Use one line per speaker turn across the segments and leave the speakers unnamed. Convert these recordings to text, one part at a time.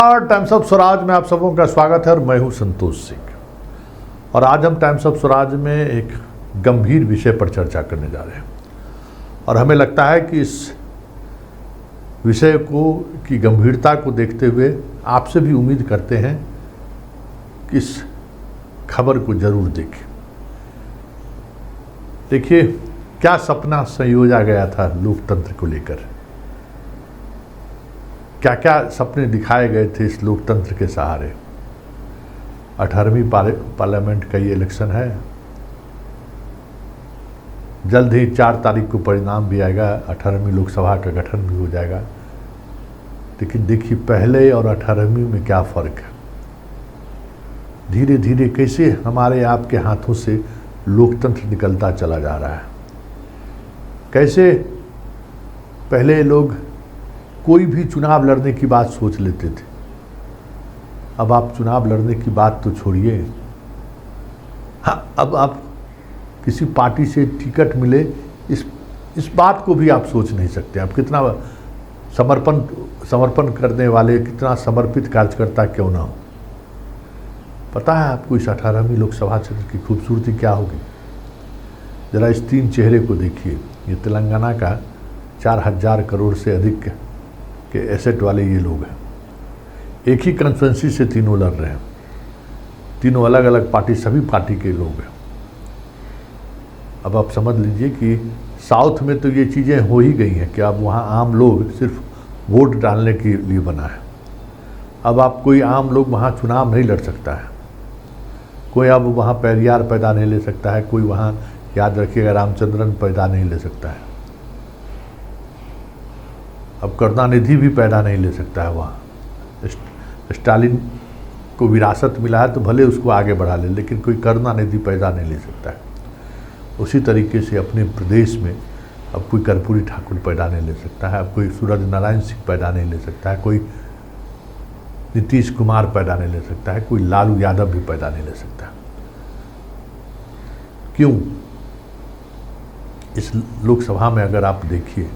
और times of Swaraj में आप सबों का स्वागत है और मैं हूं संतोष सिंह। और आज हम टाइम्स ऑफ स्वराज में एक गंभीर विषय पर चर्चा करने जा रहे हैं और हमें लगता है कि इस विषय की गंभीरता को देखते हुए आपसे भी उम्मीद करते हैं कि इस खबर को जरूर देखें। देखिए, क्या सपना संयोजा गया था लोकतंत्र को लेकर, क्या क्या सपने दिखाए गए थे इस लोकतंत्र के सहारे। 18वीं पार्लियामेंट का ये इलेक्शन है, जल्द ही 4 तारीख को परिणाम भी आएगा, 18वीं लोकसभा का गठन भी हो जाएगा। लेकिन देखिए, पहले और 18वीं में क्या फ़र्क है। धीरे धीरे कैसे हमारे आपके हाथों से लोकतंत्र निकलता चला जा रहा है। कैसे पहले लोग कोई भी चुनाव लड़ने की बात सोच लेते थे, अब आप चुनाव लड़ने की बात तो छोड़िए। हाँ, अब आप किसी पार्टी से टिकट मिले इस बात को भी आप सोच नहीं सकते। आप कितना समर्पण करने वाले, कितना समर्पित कार्यकर्ता क्यों ना हो। पता है आपको इस 18वीं लोकसभा क्षेत्र की खूबसूरती क्या होगी? जरा इस 3 चेहरे को देखिए। ये तेलंगाना का 4000 करोड़ से अधिक के एसेट वाले ये लोग हैं। एक ही कंस्टिट्यूंसी से तीनों लड़ रहे हैं, तीनों अलग अलग पार्टी, सभी पार्टी के लोग हैं। अब आप समझ लीजिए कि साउथ में तो ये चीज़ें हो ही गई हैं कि अब वहाँ आम लोग सिर्फ वोट डालने के लिए बना है। अब आप कोई आम लोग वहाँ चुनाव नहीं लड़ सकता है, कोई अब वहाँ पेरियार पैदा नहीं ले सकता है, कोई वहाँ, याद रखिएगा, रामचंद्रन पैदा नहीं ले सकता है, अब करुणानिधि भी पैदा नहीं ले सकता है। वहाँ स्टालिन को विरासत मिला है तो भले उसको आगे बढ़ा ले, लेकिन कोई करुणानिधि पैदा नहीं ले सकता है। उसी तरीके से अपने प्रदेश में अब कोई कर्पूरी ठाकुर पैदा नहीं ले सकता है, अब कोई सूरज नारायण सिंह पैदा नहीं ले सकता है, कोई नीतीश कुमार पैदा नहीं ले सकता है, कोई लालू यादव भी पैदा नहीं ले सकता है। क्यों? इस लोकसभा में अगर आप देखिए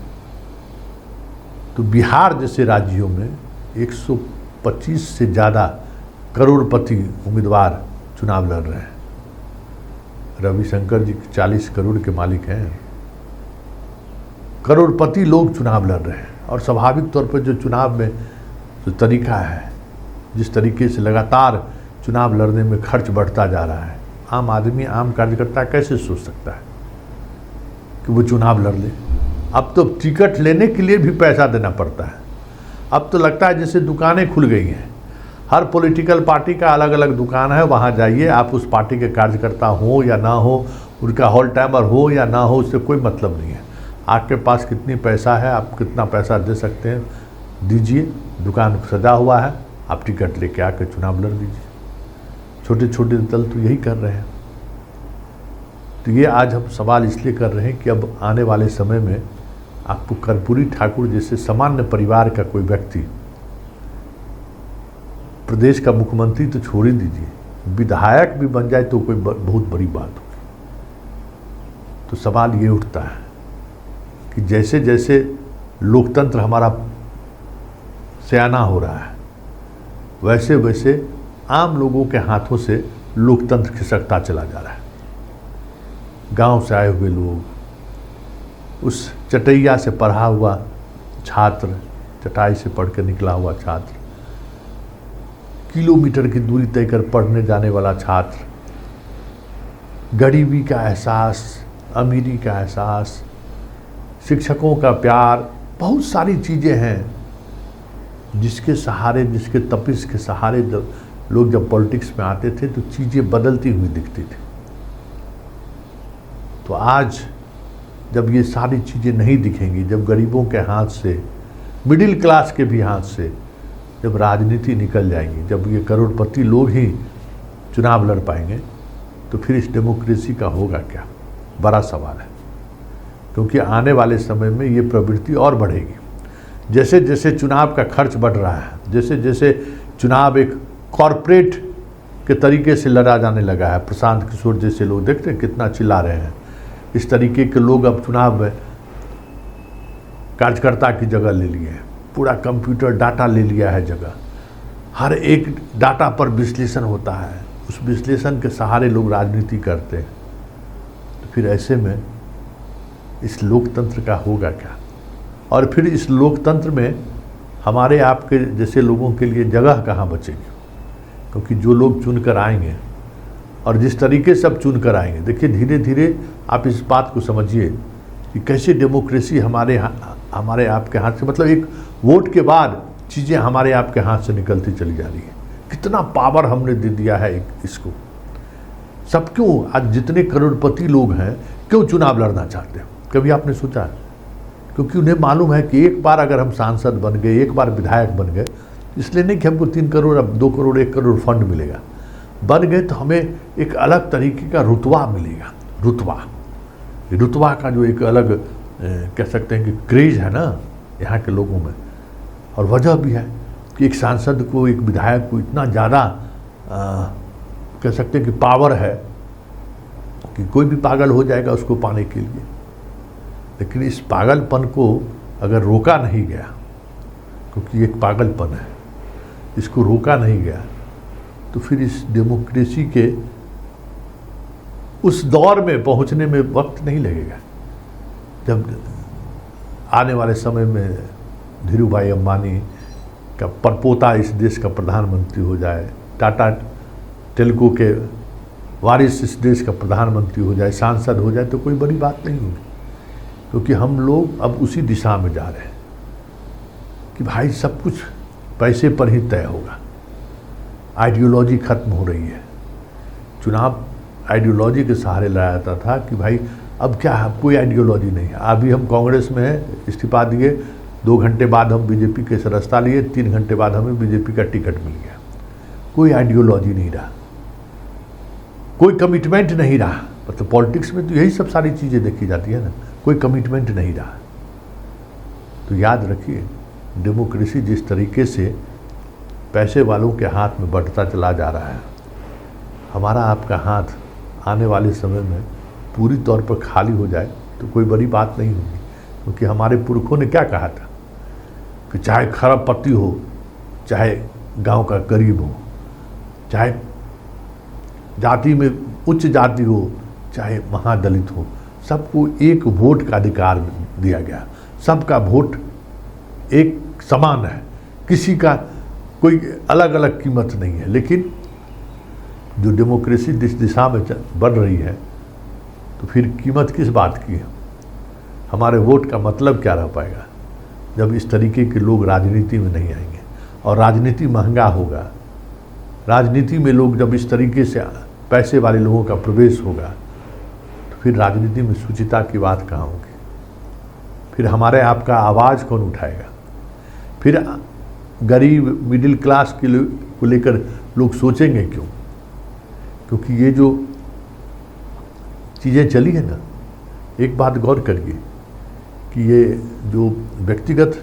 तो बिहार जैसे राज्यों में 125 से ज़्यादा करोड़पति उम्मीदवार चुनाव लड़ रहे हैं। रविशंकर जी 40 करोड़ के मालिक हैं। करोड़पति लोग चुनाव लड़ रहे हैं और स्वाभाविक तौर पर जो चुनाव में जो तरीका है, जिस तरीके से लगातार चुनाव लड़ने में खर्च बढ़ता जा रहा है, आम आदमी, आम कार्यकर्ता कैसे सोच सकता है कि वो चुनाव लड़ ले। अब तो टिकट लेने के लिए भी पैसा देना पड़ता है। अब तो लगता है जैसे दुकानें खुल गई हैं, हर पॉलिटिकल पार्टी का अलग अलग दुकान है, वहाँ जाइए। आप उस पार्टी के कार्यकर्ता हो या ना हो, उनका हॉल टाइमर हो या ना हो, उससे कोई मतलब नहीं है। आपके पास कितनी पैसा है, आप कितना पैसा दे सकते हैं, दीजिए। दुकान सजा हुआ है, आप टिकट लेके आकर चुनाव लड़ दीजिए। छोटे छोटे दल तो यही कर रहे हैं। तो ये आज हम सवाल इसलिए कर रहे हैं कि अब आने वाले समय में आपको कर्पूरी ठाकुर जैसे सामान्य परिवार का कोई व्यक्ति प्रदेश का मुख्यमंत्री तो छोड़ ही दीजिए, विधायक भी बन जाए तो कोई बहुत बड़ी बात होगी। तो सवाल ये उठता है कि जैसे जैसे लोकतंत्र हमारा सयाना हो रहा है, वैसे वैसे आम लोगों के हाथों से लोकतंत्र खिसकता चला जा रहा है। गांव से आए हुए लोग, उस चटैया से पढ़ा हुआ छात्र, चटाई से पढ़ कर निकला हुआ छात्र, किलोमीटर की दूरी तय कर पढ़ने जाने वाला छात्र, गरीबी का एहसास, अमीरी का एहसास, शिक्षकों का प्यार, बहुत सारी चीज़ें हैं जिसके सहारे, जिसके तपिश के सहारे लोग जब पॉलिटिक्स में आते थे तो चीज़ें बदलती हुई दिखती थी। तो आज जब ये सारी चीज़ें नहीं दिखेंगी, जब गरीबों के हाथ से, मिडिल क्लास के भी हाथ से जब राजनीति निकल जाएगी, जब ये करोड़पति लोग ही चुनाव लड़ पाएंगे, तो फिर इस डेमोक्रेसी का होगा क्या? बड़ा सवाल है। क्योंकि आने वाले समय में ये प्रवृत्ति और बढ़ेगी। जैसे जैसे चुनाव का खर्च बढ़ रहा है, जैसे जैसे चुनाव एक कॉरपोरेट के तरीके से लड़ा जाने लगा है। प्रशांत किशोर जैसे लोग देखते हैं कितना चिल्ला रहे हैं। इस तरीके के लोग अब चुनाव में कार्यकर्ता की जगह ले लिए हैं, पूरा कंप्यूटर डाटा ले लिया है जगह। हर एक डाटा पर विश्लेषण होता है, उस विश्लेषण के सहारे लोग राजनीति करते हैं। तो फिर ऐसे में इस लोकतंत्र का होगा क्या? और फिर इस लोकतंत्र में हमारे आपके जैसे लोगों के लिए जगह कहाँ बचेगी? क्योंकि जो लोग चुन कर आएंगे और जिस तरीके से अब चुन कर आएंगे, देखिए धीरे धीरे आप इस बात को समझिए कि कैसे डेमोक्रेसी हमारे आपके हाथ से, मतलब एक वोट के बाद चीज़ें हमारे आपके हाथ से निकलती चली जा रही है। कितना पावर हमने दे दिया है इसको। सब क्यों आज जितने करोड़पति लोग हैं क्यों चुनाव लड़ना चाहते हैं? कभी आपने सोचा? क्योंकि उन्हें मालूम है कि एक बार अगर हम सांसद बन गए, एक बार विधायक बन गए, इसलिए नहीं कि हमको 3 करोड़, अब 2 करोड़, 1 करोड़ फंड मिलेगा। बन गए तो हमें एक अलग तरीके का रुतबा मिलेगा। रुतबा का जो एक अलग कह सकते हैं कि क्रेज है ना यहाँ के लोगों में। और वजह भी है कि एक सांसद को, एक विधायक को इतना ज़्यादा कह सकते हैं कि पावर है कि कोई भी पागल हो जाएगा उसको पाने के लिए। लेकिन इस पागलपन को अगर रोका नहीं गया, क्योंकि एक पागलपन है, इसको रोका नहीं गया तो फिर इस डेमोक्रेसी के उस दौर में पहुंचने में वक्त नहीं लगेगा। जब आने वाले समय में धीरू भाई अंबानी का परपोता इस देश का प्रधानमंत्री हो जाए, टाटा टेल्को के वारिस इस देश का प्रधानमंत्री हो जाए, सांसद हो जाए, तो कोई बड़ी बात नहीं होगी। क्योंकि हम लोग अब उसी दिशा में जा रहे हैं कि भाई सब कुछ पैसे पर ही तय होगा। आइडियोलॉजी खत्म हो रही है। चुनाव आइडियोलॉजी के सहारे लाया जाता था कि भाई अब क्या है, कोई आइडियोलॉजी नहीं है। अभी हम कांग्रेस में हैं, इस्तीफा दिए, 2 घंटे बाद हम बीजेपी के रास्ता लिए, 3 घंटे बाद हमें बीजेपी का टिकट मिल गया। कोई आइडियोलॉजी नहीं रहा, कोई कमिटमेंट नहीं रहा। मतलब पॉलिटिक्स में तो यही सब सारी चीज़ें देखी जाती है ना, कोई कमिटमेंट नहीं रहा। तो याद रखिए, डेमोक्रेसी जिस तरीके से पैसे वालों के हाथ में बढ़ता चला जा रहा है, हमारा आपका हाथ आने वाले समय में पूरी तौर पर खाली हो जाए तो कोई बड़ी बात नहीं होगी। क्योंकि हमारे पुरखों ने क्या कहा था कि चाहे खरबपति हो, चाहे गांव का गरीब हो, चाहे जाति में उच्च जाति हो, चाहे महादलित हो, सबको एक वोट का अधिकार दिया गया। सबका वोट एक समान है, किसी का कोई अलग अलग कीमत नहीं है। लेकिन जो डेमोक्रेसी जिस दिशा में बढ़ रही है, तो फिर कीमत किस बात की है? हमारे वोट का मतलब क्या रह पाएगा जब इस तरीके के लोग राजनीति में नहीं आएंगे? और राजनीति महंगा होगा। राजनीति में लोग जब इस तरीके से पैसे वाले लोगों का प्रवेश होगा, तो फिर राजनीति में शुचिता की बात कहाँ होगी? फिर हमारे आपका आवाज़ कौन उठाएगा? फिर गरीब मिडिल क्लास को लेकर लोग सोचेंगे क्यों? क्योंकि ये जो चीज़ें चली है ना, एक बात गौर करिए कि ये जो व्यक्तिगत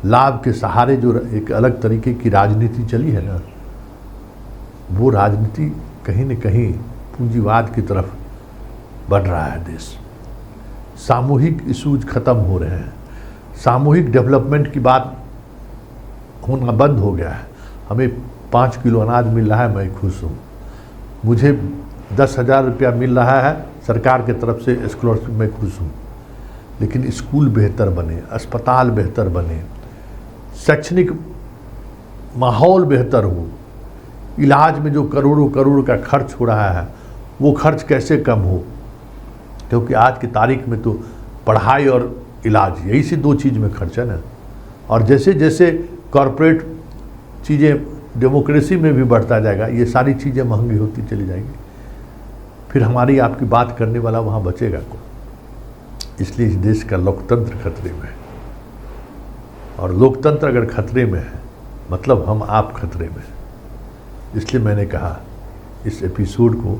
लाभ के सहारे जो एक अलग तरीके की राजनीति चली है ना, वो राजनीति कहीं न कहीं पूंजीवाद की तरफ बढ़ रहा है देश। सामूहिक इशूज खत्म हो रहे हैं, सामूहिक डेवलपमेंट की बात होना बंद हो गया है। हमें 5 किलो अनाज मिल रहा है, मैं खुश हूँ। मुझे 10,000 रुपया मिल रहा है सरकार की तरफ से स्कॉलरशिप, मैं खुश हूँ। लेकिन स्कूल बेहतर बने, अस्पताल बेहतर बने, शैक्षणिक माहौल बेहतर हो, इलाज में जो करोड़ों करोड़ का खर्च हो रहा है वो खर्च कैसे कम हो? क्योंकि आज की तारीख में तो पढ़ाई और इलाज, यही सी 2 चीज़ में खर्च है ना। और जैसे जैसे कॉरपोरेट चीज़ें डेमोक्रेसी में भी बढ़ता जाएगा, ये सारी चीज़ें महंगी होती चली जाएंगी। फिर हमारी आपकी बात करने वाला वहाँ बचेगा कौन? इसलिए इस देश का लोकतंत्र खतरे में है। और लोकतंत्र अगर खतरे में है, मतलब हम आप खतरे में हैं। इसलिए मैंने कहा इस एपिसोड को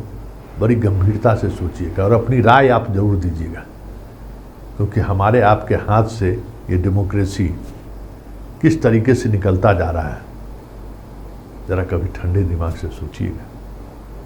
बड़ी गंभीरता से सोचिएगा और अपनी राय आप जरूर दीजिएगा। क्योंकि हमारे आपके हाथ से ये डेमोक्रेसी किस तरीके से निकलता जा रहा है, ज़रा कभी ठंडे दिमाग से सोचिएगा।